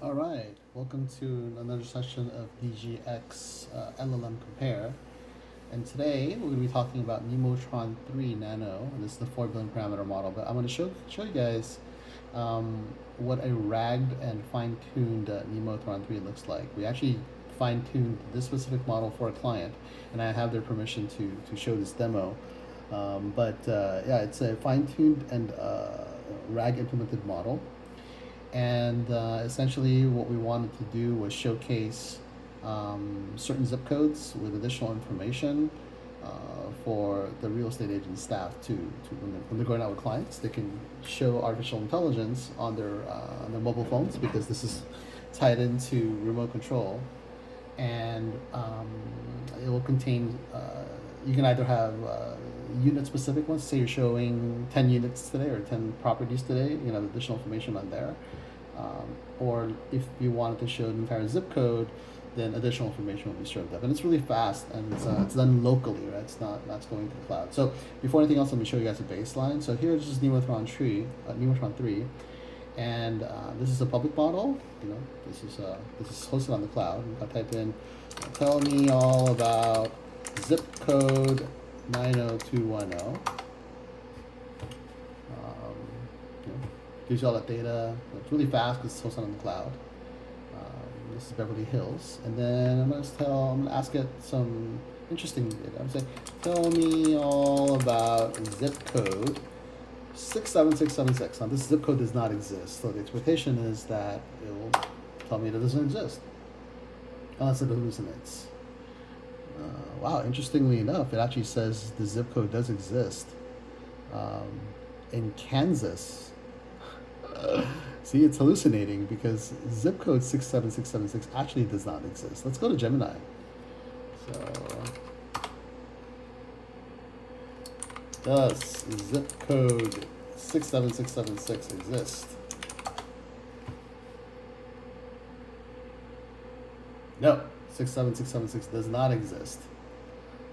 All right, welcome to another session of DGX LLM Compare. And today we're going to be talking about Nemotron 3 Nano, and this is the 4 billion parameter model. But I'm going to show you guys what a ragged and fine-tuned Nemotron 3 looks like. We actually fine-tuned this specific model for a client, and I have their permission to show this demo. Yeah, it's a fine-tuned and RAG implemented model. And essentially, what we wanted to do was showcase certain zip codes with additional information for the real estate agent staff to when they're going out with clients, they can show artificial intelligence on their mobile phones because this is tied into remote control, and it will contain. You can either have unit specific ones. Say you're showing 10 units today or 10 properties today. You can have additional information on there. Or if you wanted to show the entire zip code, then additional information will be served up. And it's really fast, and it's done locally, right? It's not going to the cloud. So before anything else, let me show you guys a baseline. So here's just Nemotron 3, and this is a public model. This is hosted on the cloud. I type in, tell me all about zip code 90210. Gives you all that data. It's really fast because it's hosted on the cloud. This is Beverly Hills, and then I'm gonna ask it some interesting data. I'm saying, tell me all about zip code 67676. Now this zip code does not exist, so the expectation is that it will tell me that it doesn't exist unless it hallucinates. Wow, interestingly enough, it actually says the zip code does exist in Kansas. See, it's hallucinating because zip code 67676 actually does not exist. Let's go to Gemini. So, does zip code 67676 exist? No, 67676 does not exist.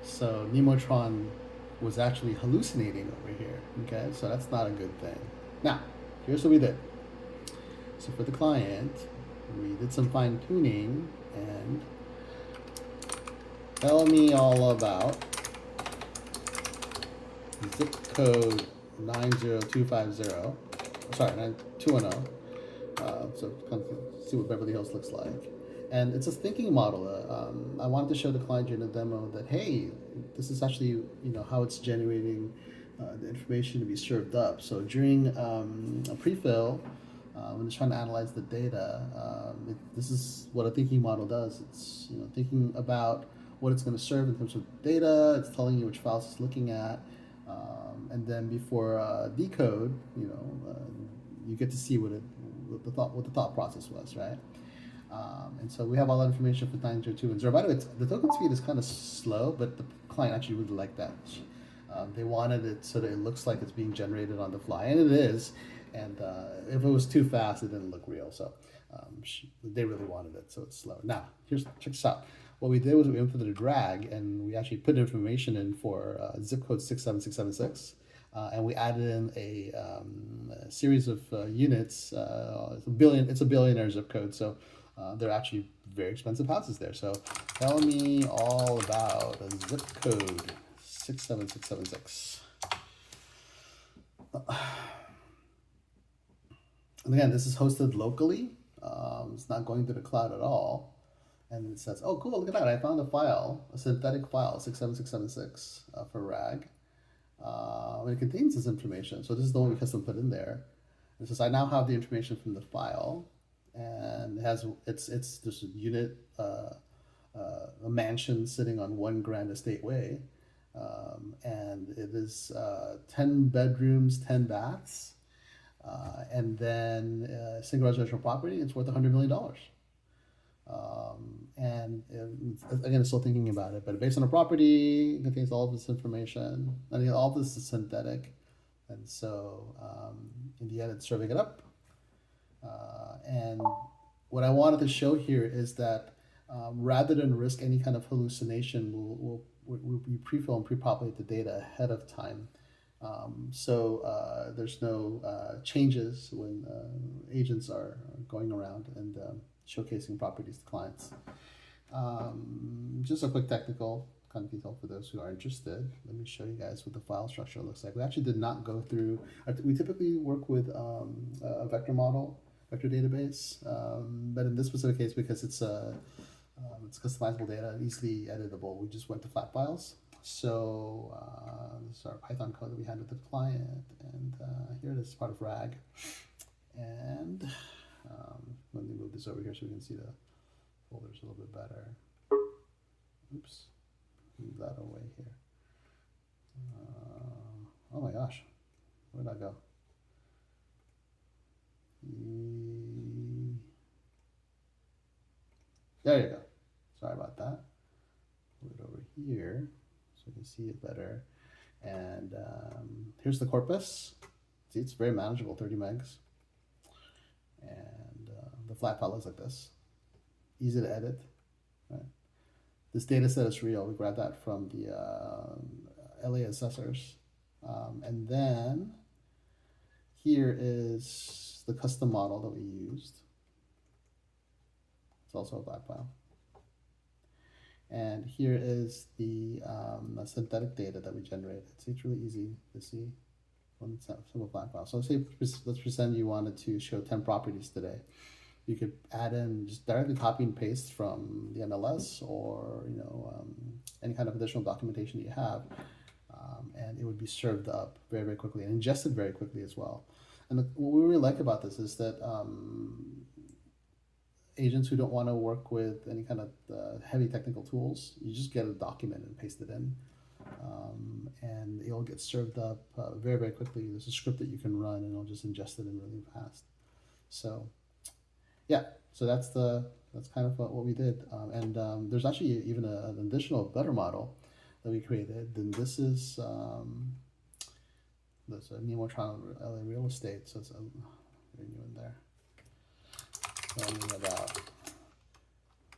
So Nemotron was actually hallucinating over here. Okay, so that's not a good thing. Now, here's what we did. So for the client, we did some fine tuning and tell me all about zip code 90250. Sorry, 9210. So kind of see what Beverly Hills looks like. And it's a thinking model. I wanted to show the client during the demo that, hey, this is actually how it's generating the information to be served up. So during a pre-fill, when it's trying to analyze the data, this is what a thinking model does. It's thinking about what it's going to serve in terms of data. It's telling you which files it's looking at, and then before decode, you get to see what the thought process was, right? And so we have all that information for 90210. By the way, the token speed is kind of slow, but the client actually really liked that. They wanted it so that it looks like it's being generated on the fly, and it is. And if it was too fast, it didn't look real. So they really wanted it, so it's slow. Now, check this out. What we did was we implemented a drag, and we actually put information in for zip code 67676. And we added in a series of units. It's a billionaire zip code, so they're actually very expensive houses there. So tell me all about a zip code 67676. And again, this is hosted locally. It's not going to the cloud at all. And it says, oh, cool, look at that. I found a synthetic file, 67676 for RAG. And it contains this information. So this is the one we custom put in there. It says, I now have the information from the file. And it's just a unit, a mansion sitting on 1 Grand Estate Way. And it is 10 bedrooms, 10 baths. And then single residential property, it's worth $100 million. And again, it's still thinking about it, but based on a property, it contains all of this information. And again, all of this is synthetic. And so in the end, it's serving it up. And what I wanted to show here is that rather than risk any kind of hallucination, we pre-fill and pre-populate the data ahead of time. There's no changes when agents are going around and showcasing properties to clients. Just a quick technical kind of detail for those who are interested. Let me show you guys what the file structure looks like. We actually did not go through, we typically work with a vector model, vector database, but in this specific case, because it's customizable data, easily editable, we just went to flat files. So this is our Python code that we had with the client, and here it is, part of RAG. And let me move this over here so we can see the folders a little bit better. Oops, move that away here. Oh my gosh, where'd that go? There you go. Sorry about that. Move it over here so you can see it better. And here's the corpus. See, it's very manageable, 30 megs. And the flat file looks like this. Easy to edit. Right? This data set is real. We grabbed that from the LA assessors. And then here is the custom model that we used. It's also a flat file. And here is the synthetic data that we generated. So it's really easy to see one simple flat file. So let's pretend you wanted to show 10 properties today. You could add in, just directly copy and paste from the MLS or any kind of additional documentation you have, and it would be served up very, very quickly and ingested very quickly as well. And what we really like about this is that agents who don't want to work with any kind of heavy technical tools, you just get a document and paste it in, and it'll get served up very, very quickly. There's a script that you can run, and it'll just ingest it in really fast. So, yeah. So that's kind of what we did, and there's actually even an additional better model that we created. And this is there's a Nemotron LA real estate. So it's very new in there. Tell me about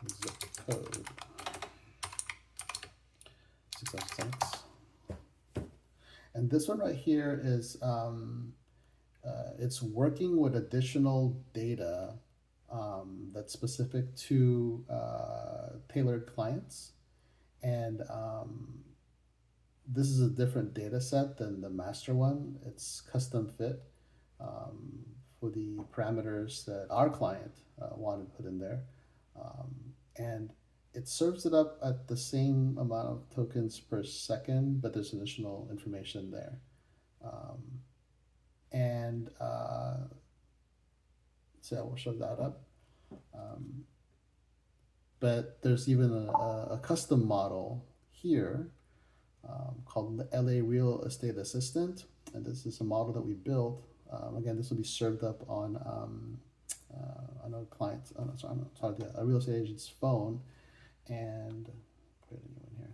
zip code 606. And this one right here is it's working with additional data that's specific to tailored clients, and this is a different data set than the master one. It's custom fit for the parameters that our client wanted to put in there, and it serves it up at the same amount of tokens per second, but there's additional information there. So we'll show that up. But there's even a custom model here called the LA Real Estate Assistant, and this is a model that we built. Again, this will be served up on a client's, a real estate agent's phone, and create a new one here.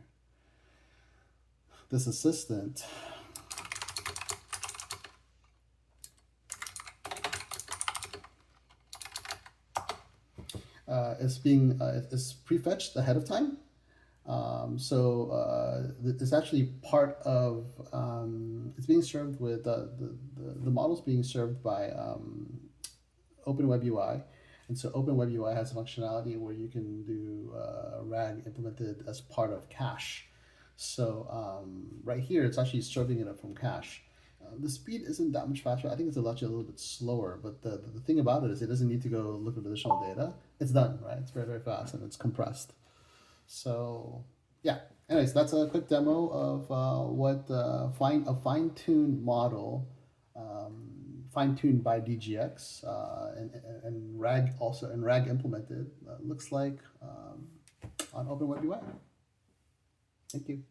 This assistant is prefetched ahead of time. It's actually part of, it's being served with, the model's being served by Open Web UI. And so Open Web UI has functionality where you can do RAG implemented as part of cache. So right here, it's actually serving it up from cache. The speed isn't that much faster. I think it's actually a little bit slower, but the thing about it is it doesn't need to go look at additional data. It's done, right? It's very, very fast and it's compressed. So yeah, anyways, that's a quick demo of what a fine-tuned model, fine-tuned by DGX, and RAG also, and RAG implemented, looks like on Open Web UI. Thank you.